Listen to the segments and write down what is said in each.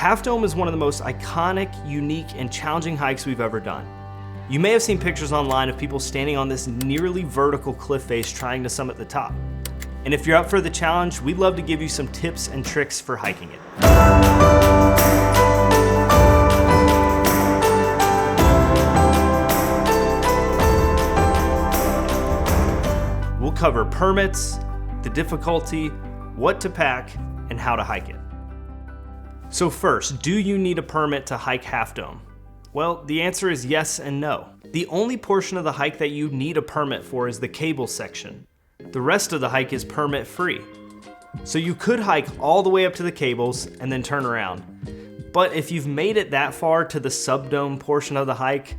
Half Dome is one of the most iconic, unique, and challenging hikes we've ever done. You may have seen pictures online of people standing on this nearly vertical cliff face trying to summit the top. And if you're up for the challenge, we'd love to give you some tips and tricks for hiking it. We'll cover permits, the difficulty, what to pack, and how to hike it. So first, do you need a permit to hike Half Dome? Well, the answer is yes and no. The only portion of the hike that you need a permit for is the cable section. The rest of the hike is permit free. So you could hike all the way up to the cables and then turn around. But if you've made it that far to the subdome portion of the hike,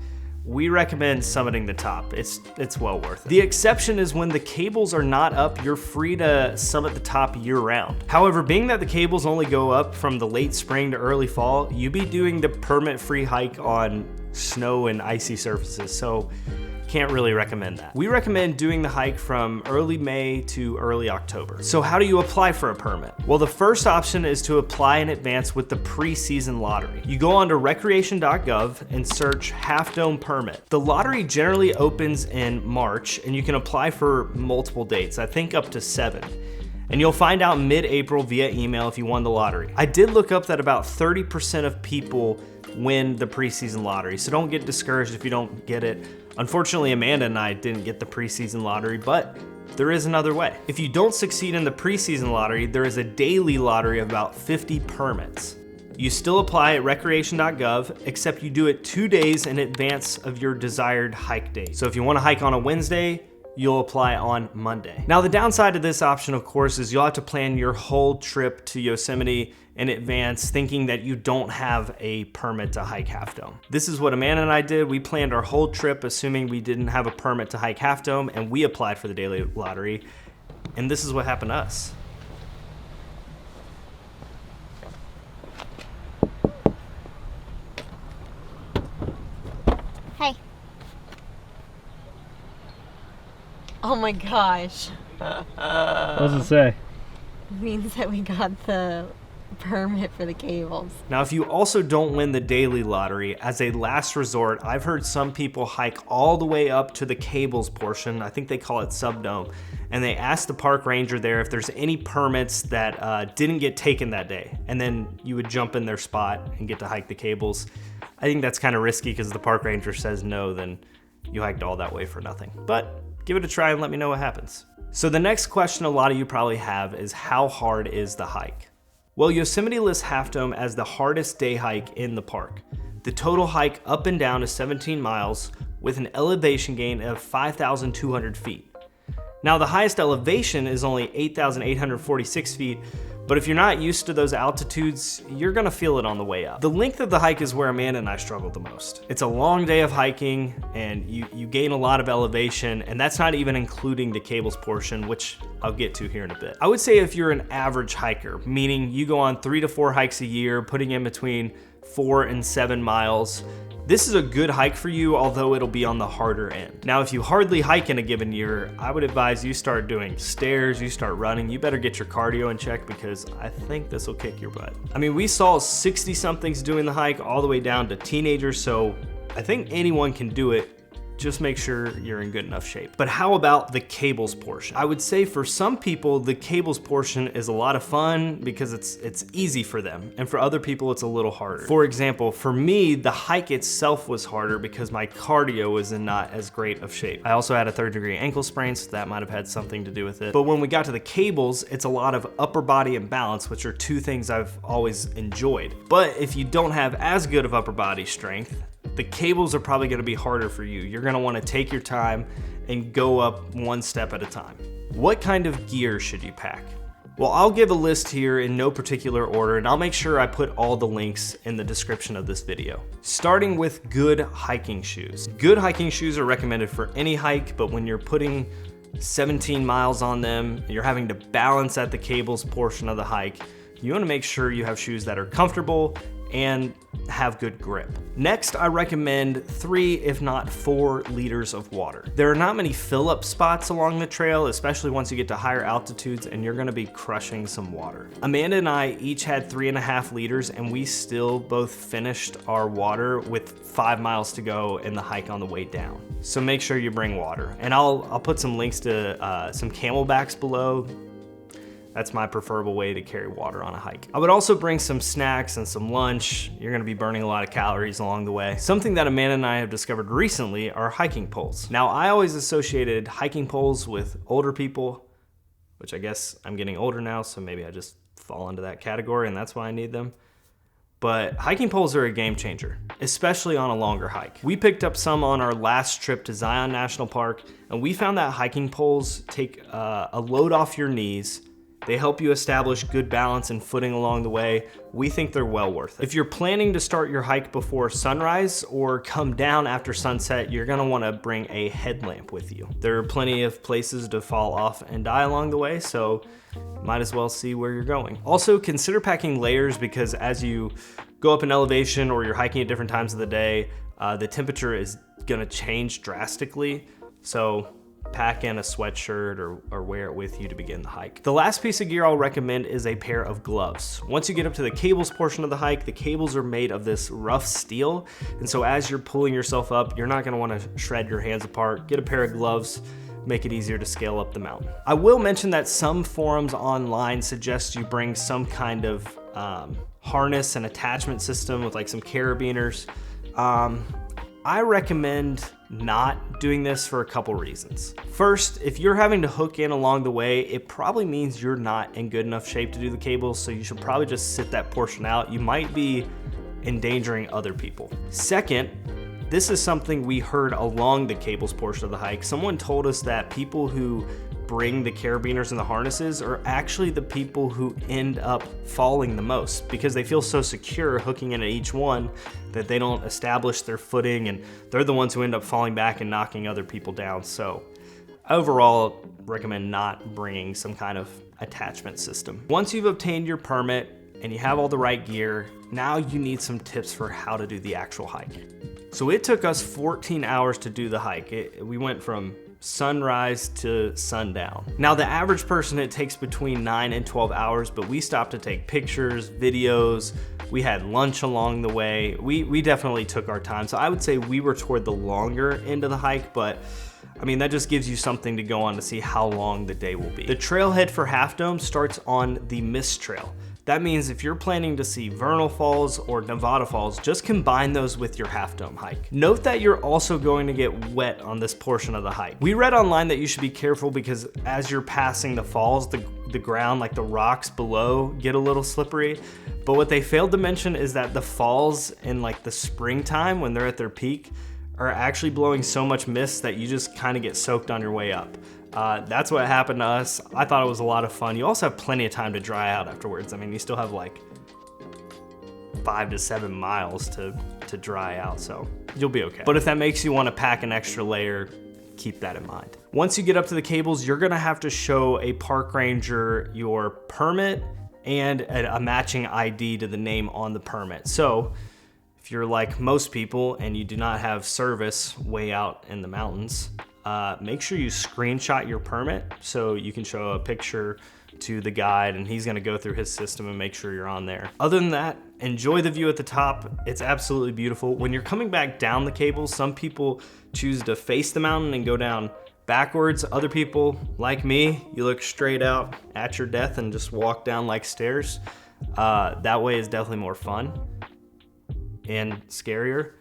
we recommend summiting the top. It's well worth it. The exception is when the cables are not up, you're free to summit the top year round. However, being that the cables only go up from the late spring to early fall, you'd be doing the permit-free hike on snow and icy surfaces, so can't really recommend that. We recommend doing the hike from early May to early October. So how do you apply for a permit? Well, the first option is to apply in advance with the pre-season lottery. You go onto recreation.gov and search Half Dome permit. The lottery generally opens in March and you can apply for multiple dates, I think up to 7. And you'll find out mid-April via email if you won the lottery. I did look up that about 30% of people win the preseason lottery, so don't get discouraged if you don't get it. Unfortunately, Amanda and I didn't get the preseason lottery, but there is another way. If you don't succeed in the preseason lottery, there is a daily lottery of about 50 permits. You still apply at recreation.gov, except you do it 2 days in advance of your desired hike date. So if you want to hike on a Wednesday, you'll apply on Monday. Now, the downside of this option, of course, is you'll have to plan your whole trip to Yosemite in advance, thinking that you don't have a permit to hike Half Dome. This is what Amanda and I did. We planned our whole trip assuming we didn't have a permit to hike Half Dome, and we applied for the daily lottery, and this is what happened to us. Hey. Oh my gosh. What does it say? It means that we got the permit for the cables. Now, if you also don't win the daily lottery, as a last resort, I've heard some people hike all the way up to the cables portion, I think they call it subdome, and they ask the park ranger there if there's any permits that didn't get taken that day, and then you would jump in their spot and get to hike the cables. I think that's kind of risky because the park ranger says no, then you hiked all that way for nothing. But give it a try and let me know what happens. So the next question a lot of you probably have is, how hard is the hike? Well, Yosemite lists Half Dome as the hardest day hike in the park. The total hike up and down is 17 miles with an elevation gain of 5,200 feet. Now, the highest elevation is only 8,846 feet, but if you're not used to those altitudes, you're gonna feel it on the way up. The length of the hike is where Amanda and I struggled the most. It's a long day of hiking and you gain a lot of elevation, and that's not even including the cables portion, which I'll get to here in a bit. I would say if you're an average hiker, meaning you go on 3 to 4 hikes a year, putting in between 4 and 7 miles, this is a good hike for you, although it'll be on the harder end. Now, if you hardly hike in a given year, I would advise you start doing stairs, you start running, you better get your cardio in check because I think this will kick your butt. I mean, we saw 60 somethings doing the hike all the way down to teenagers, so I think anyone can do it. Just make sure you're in good enough shape. But how about the cables portion? I would say for some people, the cables portion is a lot of fun because it's easy for them. And for other people, it's a little harder. For example, for me, the hike itself was harder because my cardio was in not as great of shape. I also had a 3rd-degree ankle sprain, so that might have had something to do with it. But when we got to the cables, it's a lot of upper body and balance, which are 2 things I've always enjoyed. But if you don't have as good of upper body strength, the cables are probably gonna be harder for you. You're gonna wanna take your time and go up 1 step at a time. What kind of gear should you pack? Well, I'll give a list here in no particular order, and I'll make sure I put all the links in the description of this video. Starting with good hiking shoes. Good hiking shoes are recommended for any hike, but when you're putting 17 miles on them, you're having to balance at the cables portion of the hike, You want to make sure you have shoes that are comfortable and have good grip. Next, I recommend 3, if not 4 liters of water. There are not many fill-up spots along the trail, especially once you get to higher altitudes, and you're gonna be crushing some water. Amanda and I each had 3.5 liters, and we still both finished our water with 5 miles to go in the hike on the way down. So make sure you bring water. And I'll put some links to some Camelbacks below. That's my preferable way to carry water on a hike. I would also bring some snacks and some lunch. You're gonna be burning a lot of calories along the way. Something that Amanda and I have discovered recently are hiking poles. Now, I always associated hiking poles with older people, which I guess I'm getting older now, so maybe I just fall into that category and that's why I need them. But hiking poles are a game changer, especially on a longer hike. We picked up some on our last trip to Zion National Park, and we found that hiking poles take a load off your knees. They help you establish good balance and footing along the way. We think they're well worth it. If you're planning to start your hike before sunrise or come down after sunset, you're gonna wanna bring a headlamp with you. There are plenty of places to fall off and die along the way, so might as well see where you're going. Also, consider packing layers, because as you go up in elevation or you're hiking at different times of the day, the temperature is gonna change drastically. So pack in a sweatshirt or wear it with you to begin the hike. The last piece of gear I'll recommend is a pair of gloves. Once you get up to the cables portion of the hike, the cables are made of this rough steel, and so as you're pulling yourself up, you're not gonna wanna shred your hands apart. Get a pair of gloves, make it easier to scale up the mountain. I will mention that some forums online suggest you bring some kind of harness and attachment system with like some carabiners. I recommend not doing this for a couple reasons. First, if you're having to hook in along the way, it probably means you're not in good enough shape to do the cables, so you should probably just sit that portion out. You might be endangering other people. Second, this is something we heard along the cables portion of the hike. Someone told us that people who bring the carabiners and the harnesses are actually the people who end up falling the most, because they feel so secure hooking into each one that they don't establish their footing, and they're the ones who end up falling back and knocking other people down. So overall, recommend not bringing some kind of attachment system. Once you've obtained your permit and you have all the right gear, now you need some tips for how to do the actual hike. So it took us 14 hours to do the hike. We went from sunrise to sundown. Now, the average person, it takes between 9 and 12 hours, but we stopped to take pictures, videos. We had lunch along the way. We definitely took our time. So I would say we were toward the longer end of the hike, but I mean, that just gives you something to go on to see how long the day will be. The trailhead for Half Dome starts on the Mist Trail. That means if you're planning to see Vernal Falls or Nevada Falls, just combine those with your Half Dome hike. Note that you're also going to get wet on this portion of the hike. We read online that you should be careful because as you're passing the falls, the ground, like the rocks below, get a little slippery. But what they failed to mention is that the falls in like the springtime, when they're at their peak, are actually blowing so much mist that you just kind of get soaked on your way up. That's what happened to us. I thought it was a lot of fun. You also have plenty of time to dry out afterwards. I mean, you still have like 5 to 7 miles to dry out, so you'll be okay. But if that makes you want to pack an extra layer, keep that in mind. Once you get up to the cables, you're gonna have to show a park ranger your permit and a matching ID to the name on the permit. So if you're like most people and you do not have service way out in the mountains, make sure you screenshot your permit so you can show a picture to the guide and he's gonna go through his system and make sure you're on there. Other than that, enjoy the view at the top. It's absolutely beautiful. When you're coming back down the cables, some people choose to face the mountain and go down backwards. Other people, like me, you look straight out at your death and just walk down like stairs. That way is definitely more fun and scarier,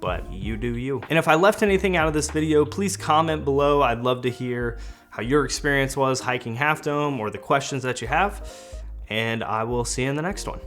but you do you. And if I left anything out of this video, please comment below. I'd love to hear how your experience was hiking Half Dome or the questions that you have, and I will see you in the next one.